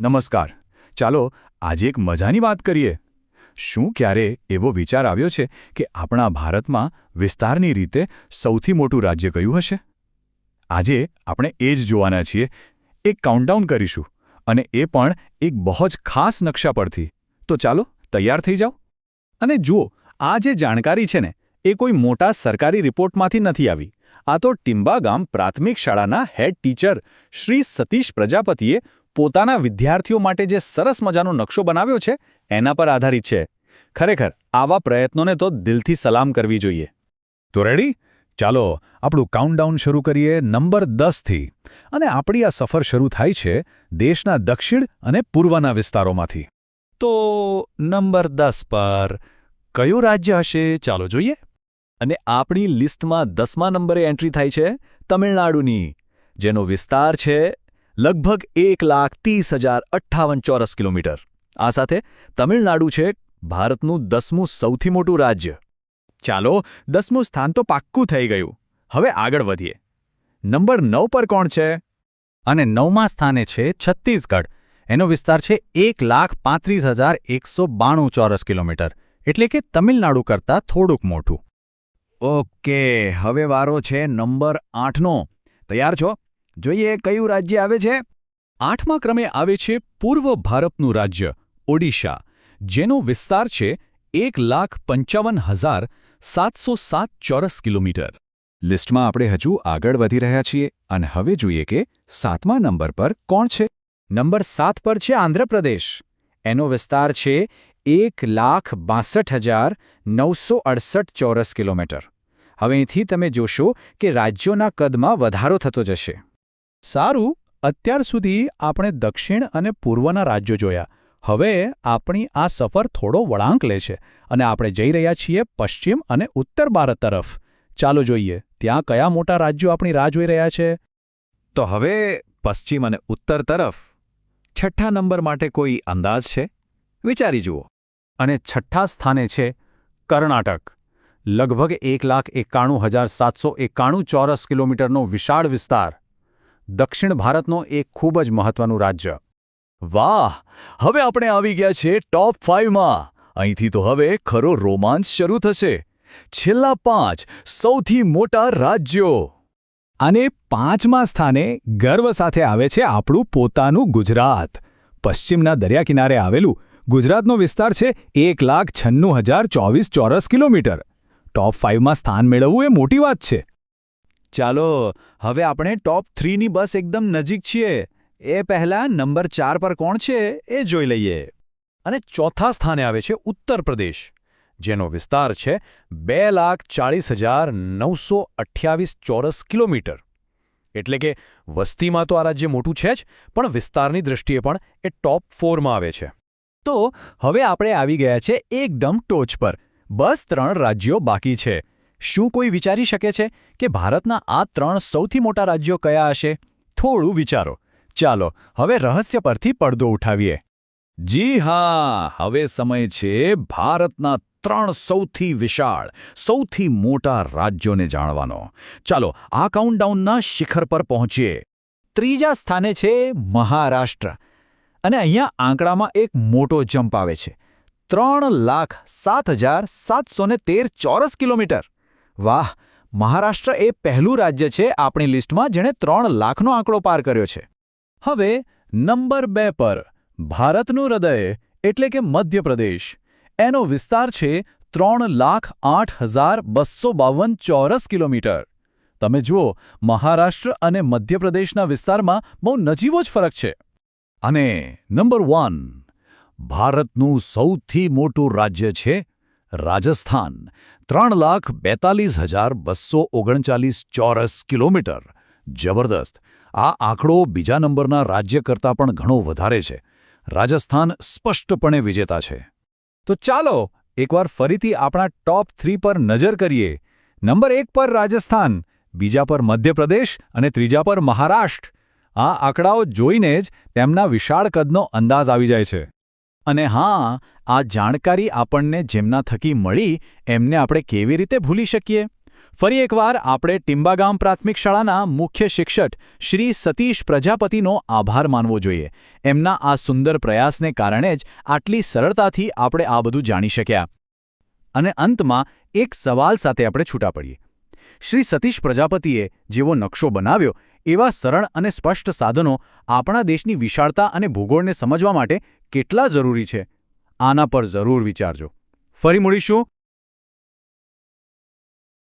નમસ્કાર. ચાલો આજે એક મજાની વાત કરીએ. શું ક્યારે એવો વિચાર આવ્યો છે કે આપણા ભારતમાં વિસ્તારની રીતે સૌથી મોટું રાજ્ય કયું હશે? આજે આપણે એ જ જોવાના છીએ. એક કાઉન્ટડાઉન કરીશું અને એ પણ એક બહુ જ ખાસ નકશા પરથી. તો ચાલો તૈયાર થઈ જાઓ. અને જુઓ, આ જે જાણકારી છે ને એ કોઈ મોટા સરકારી રિપોર્ટમાંથી નથી આવી. આ તો ટિંબા ગામ પ્રાથમિક શાળાના હેડ ટીચર શ્રી સતીશ પ્રજાપતિએ પોતાના વિદ્યાર્થીઓ માટે જે સરસ મજાનો નકશો બનાવ્યો છે એના પર આધારિત છે. ખરેખર આવા પ્રયત્નોને તો દિલથી સલામ કરવી જોઈએ. તો રેડી? ચાલો આપણું કાઉન્ટડાઉન શરૂ કરીએ નંબર 10થી. અને આપણી આ સફર શરૂ થાય છે દેશના દક્ષિણ અને પૂર્વના વિસ્તારોમાંથી. તો નંબર 10 પર કયું રાજ્ય હશે? ચાલો જોઈએ. અને આપણી લિસ્ટમાં 10મા નંબરે એન્ટ્રી થાય છે તમિળનાડુની, જેનો વિસ્તાર છે લગભગ 1,30,058 ચોરસ કિલોમીટર. આ સાથે તમિળનાડુ છે ભારતનું 10મું સૌથી મોટું રાજ્ય. ચાલો 10મું સ્થાન તો પાક્કું થઈ ગયું. હવે આગળ વધીએ. નંબર 9 પર કોણ છે? અને 9મા સ્થાને છે છત્તીસગઢ. એનો વિસ્તાર છે 1,35,192 ચોરસ કિલોમીટર, એટલે કે તમિળનાડુ કરતાં થોડુંક મોટું. ઓકે, હવે વારો છે નંબર 8નો. તૈયાર છો? જોઈએ કયું રાજ્ય આવે છે. 8મા ક્રમે આવે છે પૂર્વ ભારતનું રાજ્ય ઓડિશા, જેનો વિસ્તાર છે 1,55,707 ચોરસ કિલોમીટર. લિસ્ટમાં આપણે હજુ આગળ વધી રહ્યા છીએ અને હવે જોઈએ કે 7મા નંબર પર કોણ છે. નંબર 7 પર છે આંધ્રપ્રદેશ. એનો વિસ્તાર છે 1,62,968 ચોરસ કિલોમીટર. હવે અહીંથી તમે જોશો કે રાજ્યોના કદમાં વધારો થતો જશે. સારું, અત્યાર સુધી આપણે દક્ષિણ અને પૂર્વના રાજ્યો જોયા. હવે આપણી આ સફર થોડો વળાંક લે છે અને આપણે જઈ રહ્યા છીએ પશ્ચિમ અને ઉત્તર ભારત તરફ. ચાલો જોઈએ ત્યાં કયા મોટા રાજ્યો આપણી રાહ જોઈ રહ્યા છે. તો હવે પશ્ચિમ અને ઉત્તર તરફ 6ઠ્ઠા નંબર માટે કોઈ અંદાજ છે? વિચારી જુઓ. અને 6ઠ્ઠા સ્થાને છે કર્ણાટક. લગભગ 1,91,791 ચોરસ કિલોમીટરનો વિશાળ વિસ્તાર. દક્ષિણ ભારતનો એક ખૂબ જ મહત્વનું રાજ્ય. વાહ! હવે આપણે આવી ગયા છે ટોપ 5માં. અહીંથી તો હવે ખરો રોમાંચ શરૂ થશે. છેલ્લા 5 સૌથી મોટા રાજ્યો. અને 5મા સ્થાને ગર્વ સાથે આવે છે આપણું પોતાનું ગુજરાત. પશ્ચિમના દરિયા કિનારે આવેલું ગુજરાતનો વિસ્તાર છે 1,96,024 ચોરસ કિલોમીટર. ટોપ 5માં સ્થાન મેળવવું એ મોટી વાત છે. ચાલો હવે આપણે ટોપ 3ની બસ એકદમ નજીક છીએ. એ પહેલાં નંબર 4 પર કોણ છે એ જોઈ લઈએ. અને ચોથા સ્થાને આવે છે ઉત્તર પ્રદેશ, જેનો વિસ્તાર છે 2,40,928 ચોરસ કિલોમીટર. એટલે કે વસ્તીમાં તો આ રાજ્ય મોટું છે જ, પણ વિસ્તારની દૃષ્ટિએ પણ એ ટોપ 4માં આવે છે. તો હવે આપણે આવી ગયા છે એકદમ ટોચ પર. બસ 3 રાજ્યો બાકી છે. શું કોઈ વિચારી શકે છે કે ભારતના આ 3 સૌથી મોટા રાજ્યો કયા હશે? થોડું વિચારો. ચાલો હવે રહસ્ય પરથી પડદો ઉઠાવીએ. જી હા, હવે સમય છે ભારતના 3 સૌથી વિશાળ, સૌથી મોટા રાજ્યોને જાણવાનો. ચાલો આ કાઉન્ટડાઉનના શિખર પર પહોંચીએ. 3જા સ્થાને છે મહારાષ્ટ્ર. અને અહીંયા આંકડામાં એક મોટો જમ્પ આવે છે. 3,07,713 ચોરસ કિલોમીટર. વાહ! મહારાષ્ટ્ર એ પહેલું રાજ્ય છે આપણી લિસ્ટમાં જેણે 3 લાખનો આંકડો પાર કર્યો છે. હવે નંબર 2 પર ભારતનું હૃદય એટલે કે મધ્યપ્રદેશ. એનો વિસ્તાર છે 3,08,252 ચોરસ કિલોમીટર. તમે જુઓ, મહારાષ્ટ્ર અને મધ્યપ્રદેશના વિસ્તારમાં બહુ નજીવો જ ફરક છે. અને નંબર 1 ભારતનું સૌથી મોટું રાજ્ય છે રાજસ્થાન. 3,42,239 ચોરસ કિલોમીટર. જબરદસ્ત! આ આંકડો બીજા નંબરના રાજ્ય કરતાં પણ ઘણો વધારે છે. રાજસ્થાન સ્પષ્ટપણે વિજેતા છે. તો ચાલો એકવાર ફરીથી આપણા ટોપ 3 પર નજર કરીએ. નંબર 1 પર રાજસ્થાન, બીજા પર મધ્યપ્રદેશ અને ત્રીજા પર મહારાષ્ટ્ર. આ આંકડાઓ જોઈને જ તેમના વિશાળ કદનો અંદાજ આવી જાય છે. અને હા, આ જાણકારી આપણને જેમના થકી મળી એમને આપણે કેવી રીતે ભૂલી શકીએ? ફરી એકવાર આપણે ટિંબાગામ પ્રાથમિક શાળાના મુખ્ય શિક્ષક શ્રી સતીશ પ્રજાપતિનો આભાર માનવો જોઈએ. એમના આ સુંદર પ્રયાસને કારણે જ આટલી સરળતાથી આપણે આ બધું જાણી શક્યા. અને અંતમાં એક સવાલ સાથે આપણે છૂટા પડીએ. શ્રી સતીશ પ્રજાપતિએ જેવો નકશો બનાવ્યો એવા સરળ અને સ્પષ્ટ સાધનો આપણા દેશની વિશાળતા અને ભૂગોળને સમજવા માટે કેટલા જરૂરી છે? આના પર જરૂર વિચારજો. ફરી મળીશું